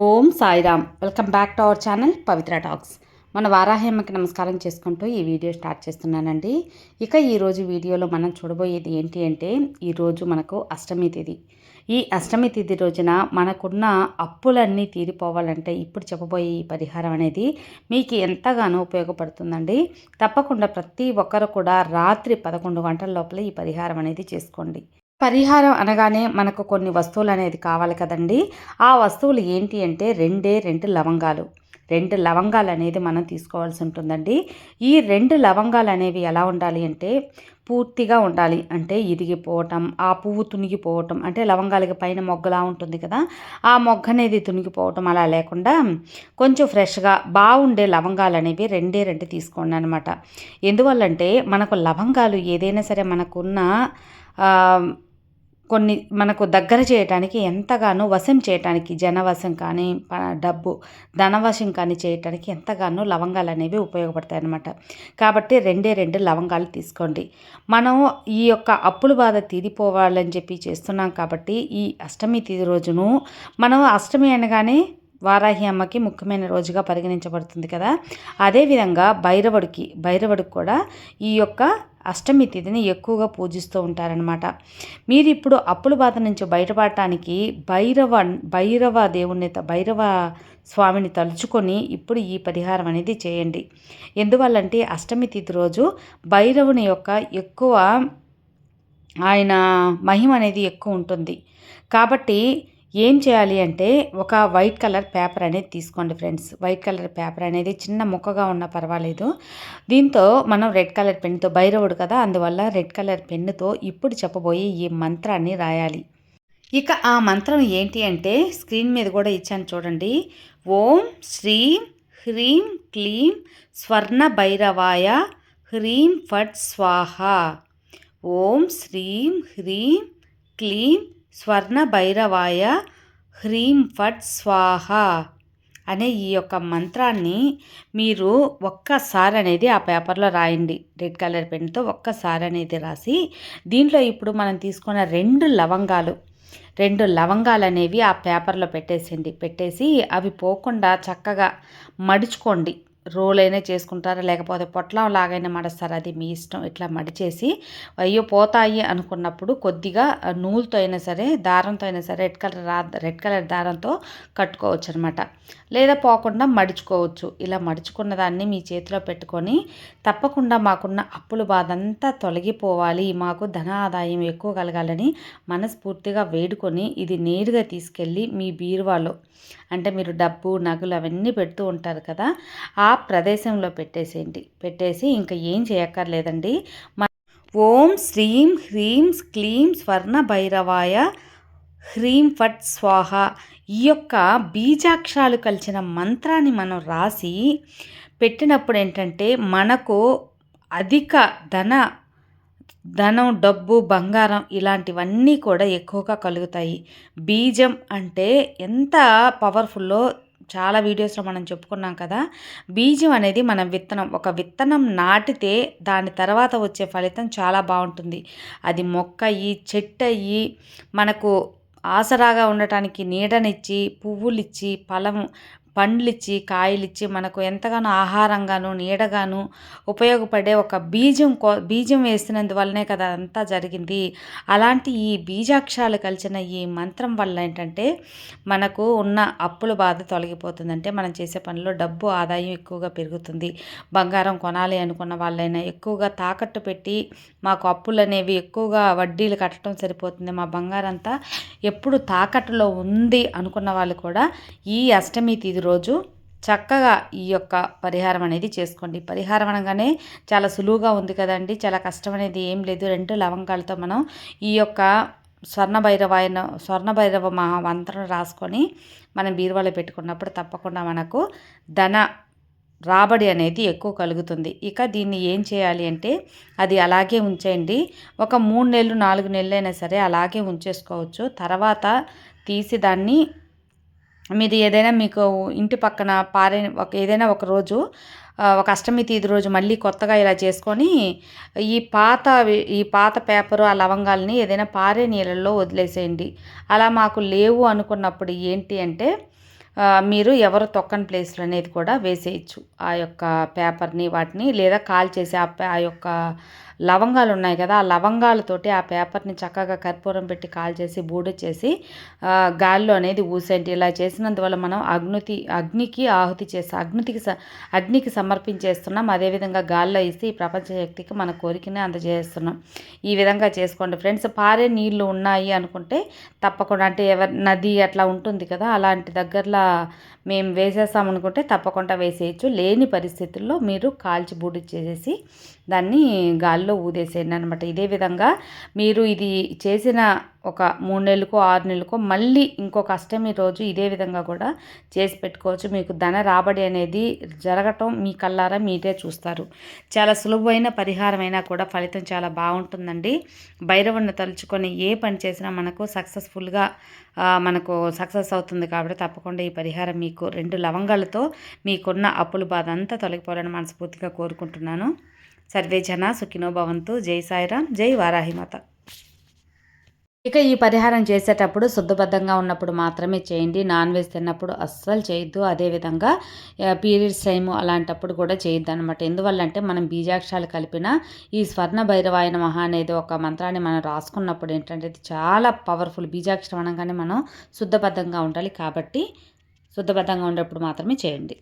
Om Sairam. Welcome back to our channel Pavitra talks. మన వారాహ్యమ్మకి నమస్కారం చేసుకుంటూ ఈ వీడియో స్టార్ట్ చేస్తున్నానండి. ఇక ఈరోజు వీడియోలో మనం చూడబోయేది ఏంటి అంటే, ఈరోజు మనకు అష్టమి తిథి. ఈ అష్టమి తిథి రోజున మనకున్న అప్పులన్నీ తీరిపోవాలంటే ఇప్పుడు చెప్పబోయే ఈ పరిహారం అనేది మీకు ఎంతగానో ఉపయోగపడుతుందండి. తప్పకుండా ప్రతి ఒక్కరు కూడా రాత్రి 11 గంటల లోపల ఈ పరిహారం అనేది చేసుకోండి. పరిహారం అనగానే మనకు కొన్ని వస్తువులు అనేది కావాలి కదండి. ఆ వస్తువులు ఏంటి అంటే రెండు లవంగాలు. 2 లవంగాలు అనేది మనం తీసుకోవాల్సి ఉంటుందండి. ఈ 2 లవంగాలు అనేవి ఎలా ఉండాలి అంటే పూర్తిగా ఉండాలి. అంటే ఇరిగిపోవటం, ఆ పువ్వు తునిగిపోవటం, అంటే లవంగాలకి పైన మొగ్గలా ఉంటుంది కదా, ఆ మొగ్గ అనేది తునిగిపోవటం అలా లేకుండా కొంచెం ఫ్రెష్గా బాగుండే లవంగాలు అనేవి 2 తీసుకోండి అనమాట. ఎందువల్లంటే మనకు లవంగాలు ఏదైనా సరే మనకున్న కొన్ని మనకు దగ్గర చేయటానికి ఎంతగానో వశం చేయటానికి జనవశం కానీ డబ్బు ధనవశం కానీ చేయటానికి ఎంతగానో లవంగాలు అనేవి ఉపయోగపడతాయి అన్నమాట. కాబట్టి 2 లవంగాలు తీసుకోండి. మనం ఈ యొక్క అప్పుల బాధ తీరిపోవాలని చెప్పి చేస్తున్నాం కాబట్టి ఈ అష్టమి తిథి రోజును మనం అష్టమి అనగానే వారాహి అమ్మకి ముఖ్యమైన రోజుగా పరిగణించబడుతుంది కదా. అదేవిధంగా భైరవుడికి కూడా ఈ యొక్క అష్టమి తిథిని ఎక్కువగా పూజిస్తూ ఉంటారనమాట. మీరు ఇప్పుడు అప్పుల బాధ నుంచి బయటపడటానికి భైరవ దేవుణ్ణి భైరవ స్వామిని తలుచుకొని ఇప్పుడు ఈ పరిహారం అనేది చేయండి. ఎందువల్లంటే అష్టమి తిథి రోజు భైరవుని యొక్క ఎక్కువ ఆయన మహిమ అనేది ఎక్కువ ఉంటుంది. కాబట్టి ఏం చేయాలి అంటే ఒక వైట్ కలర్ పేపర్ అనేది తీసుకోండి ఫ్రెండ్స్. వైట్ కలర్ పేపర్ అనేది చిన్న ముక్కగా ఉన్నా పర్వాలేదు. దీంతో మనం రెడ్ కలర్ పెన్నుతో, భైరవుడు కదా అందువల్ల రెడ్ కలర్ పెన్నుతో ఇప్పుడు చెప్పబోయే ఈ మంత్రాన్ని రాయాలి. ఇక ఆ మంత్రం ఏంటి అంటే స్క్రీన్ మీద కూడా ఇచ్చాను చూడండి. ఓం శ్రీం హ్రీం క్లీం స్వర్ణ భైరవాయ హ్రీం ఫట్ స్వాహ. ఓం శ్రీం హ్రీం క్లీం స్వర్ణ భైరవాయ హ్రీం ఫట్ స్వాహ అనే ఈ యొక్క మంత్రాన్ని మీరు ఒక్కసారి అనేది ఆ పేపర్లో రాయండి. రెడ్ కలర్ పెన్తో ఒక్కసారి అనేది రాసి దీంట్లో ఇప్పుడు మనం తీసుకున్న 2 లవంగాలు అనేవి ఆ పేపర్లో పెట్టేసి అవి పోకుండా చక్కగా మడుచుకోండి. రోల్ అయినా చేసుకుంటారా, లేకపోతే పొట్లం లాగైనా మడుస్తారు, అది మీ ఇష్టం. ఇట్లా మడిచేసి అయ్యో పోతాయి అనుకున్నప్పుడు కొద్దిగా నూలుతో అయినా సరే, దారంతో అయినా సరే, రెడ్ కలర్ దారంతో కట్టుకోవచ్చు అనమాట. లేదా పోకుండా మడుచుకోవచ్చు. ఇలా మడుచుకున్న దాన్ని మీ చేతిలో పెట్టుకొని తప్పకుండా మాకున్న అప్పుల బాధ అంతా తొలగిపోవాలి, మాకు ధన ఆదాయం ఎక్కువ కలగాలని మనస్ఫూర్తిగా వేడుకొని ఇది నేరుగా తీసుకెళ్ళి మీ బీరువాలో, అంటే మీరు డబ్బు నగలు అవన్నీ పెడుతూ ఉంటారు కదా, ఆ ప్రదేశంలో పెట్టేసి ఇంకా ఏం చేయక్కర్లేదండి. ఓం శ్రీం హ్రీం క్లీం స్వర్ణ భైరవాయ హ్రీం ఫట్ స్వాహ ఈ యొక్క బీజాక్షరాలు కలిసిన మంత్రాన్ని మనం రాసి పెట్టినప్పుడు ఏంటంటే మనకు అధిక ధనం, డబ్బు, బంగారం ఇలాంటివన్నీ కూడా ఎక్కువగా కలుగుతాయి. బీజం అంటే ఎంత పవర్ఫుల్లో చాలా వీడియోస్లో మనం చెప్పుకున్నాం కదా. బీజం అనేది మన విత్తనం. ఒక విత్తనం నాటితే దాని తర్వాత వచ్చే ఫలితం చాలా బాగుంటుంది. అది మొక్క అయ్యి, చెట్టు అయ్యి, మనకు ఆసరాగా ఉండటానికి నీడనిచ్చి, పువ్వులిచ్చి, పండ్లిచ్చి, కాయలిచ్చి మనకు ఎంతగానో ఆహారంగాను, నీడగాను ఉపయోగపడే ఒక బీజం వేసినందువల్లనే కదా అంతా జరిగింది. అలాంటి ఈ బీజాక్షరాలు కలిసిన ఈ మంత్రం వల్ల ఏంటంటే మనకు ఉన్న అప్పుల బాధ తొలగిపోతుంది. అంటే మనం చేసే పనిలో డబ్బు ఆదాయం ఎక్కువగా పెరుగుతుంది. బంగారం కొనాలి అనుకున్న వాళ్ళైనా ఎక్కువగా తాకట్టు పెట్టి మాకు అప్పులు అనేవి ఎక్కువగా వడ్డీలు కట్టడం సరిపోతుంది, మా బంగారం అంతా ఎప్పుడు తాకట్టులో ఉంది అనుకున్న వాళ్ళు కూడా ఈ అష్టమి తిథి రోజు చక్కగా ఈ యొక్క పరిహారం అనేది చేసుకోండి. పరిహారం అనగానే చాలా సులువుగా ఉంది కదండి, చాలా కష్టం అనేది ఏం లేదు. 2 లవంగాలతో మనం ఈ యొక్క స్వర్ణ భైరవ మంత్రం రాసుకొని మనం బీరువాలో పెట్టుకున్నప్పుడు తప్పకుండా మనకు ధన రాబడి అనేది ఎక్కువ కలుగుతుంది. ఇక దీన్ని ఏం చేయాలి అంటే అది అలాగే ఉంచేయండి. ఒక 3 నెలలు 4 నెలలు అయినా సరే అలాగే ఉంచేసుకోవచ్చు. తర్వాత తీసి దాన్ని మీరు ఏదైనా మీకు ఇంటి పక్కన ఏదైనా ఒక రోజు ఒక అష్టమి తిథి రోజు మళ్ళీ కొత్తగా ఇలా చేసుకొని ఈ పాత పేపరు ఆ లవంగాల్ని ఏదైనా పారే నీళ్ళల్లో వదిలేసేయండి. అలా మాకు లేవు అనుకున్నప్పుడు ఏంటి అంటే మీరు ఎవరు తొక్కని ప్లేస్‌లో అనేది కూడా వేసేయచ్చు. ఆ యొక్క పేపర్‌ని వాటిని లేదా కాల్చేసి ఆ యొక్క లవంగాలు ఉన్నాయి కదా! ఆ లవంగాలతోటి ఆ పేపర్‌ని చక్కగా కర్పూరం పెట్టి కాల్చేసి బూడిచ్చేసి గాలిలో అనేది ఊసేయండి. ఇలా చేసినందువల్ల మనం అగ్నికి ఆహుతి చేస్తాం. అగ్నికి సమర్పించేస్తున్నాం. అదేవిధంగా గాలిలో ఇస్తే ఈ ప్రపంచ శక్తికి మన కోరికని అందజేస్తున్నాం. ఈ విధంగా చేసుకోండి ఫ్రెండ్స్. పారే నీళ్లు ఉన్నాయి అనుకుంటే తప్పకుండా అంటే నది అట్లా ఉంటుంది కదా! అలాంటి దగ్గరలో మేము వేసేస్తామనుకుంటే తప్పకుండా వేసేయచ్చు. లేని పరిస్థితుల్లో మీరు కాల్చి బూడిచ్చేసేసి దాన్ని గాల్లో ఊదేసేయండి అనమాట. ఇదే విధంగా మీరు ఇది చేసిన ఒక 3 నెలలకో 6 నెలలకో మళ్ళీ ఇంకొక అష్టమి రోజు ఇదే విధంగా కూడా చేసి పెట్టుకోవచ్చు. మీకు ధన రాబడి అనేది జరగటం మీ కళ్ళారా మీరే చూస్తారు. చాలా సులువైన పరిహారమైనా కూడా ఫలితం చాలా బాగుంటుందండి. భైరవుడిని తలుచుకొని ఏ పని చేసినా మనకు సక్సెస్ అవుతుంది కాబట్టి తప్పకుండా ఈ పరిహారం మీకు 2 లవంగాలతో మీకున్న అప్పుల బాధ అంతా తొలగిపోవాలని మనస్ఫూర్తిగా కోరుకుంటున్నాను. సర్వే జన సుఖినో భవంతు. జై సాయిరాం, జై వారాహిమాత. ఇక ఈ పరిహారం చేసేటప్పుడు శుద్ధబద్ధంగా ఉన్నప్పుడు మాత్రమే చేయండి. నాన్ వెజ్ తిన్నప్పుడు అస్సలు చేయొద్దు. అదేవిధంగా పీరియడ్స్ టైము అలాంటప్పుడు కూడా చేయొద్దనమాట. ఎందువల్లంటే మనం బీజాక్షరాలు కలిపిన ఈ స్వర్ణ భైరవాయ నమః అనేది ఒక మంత్రాన్ని మనం రాసుకున్నప్పుడు ఏంటంటే ఇది చాలా పవర్ఫుల్. బీజాక్షరం అనగానే మనం శుద్ధబద్ధంగా ఉండాలి కాబట్టి శుద్ధబద్ధంగా ఉండేప్పుడు మాత్రమే చేయండి.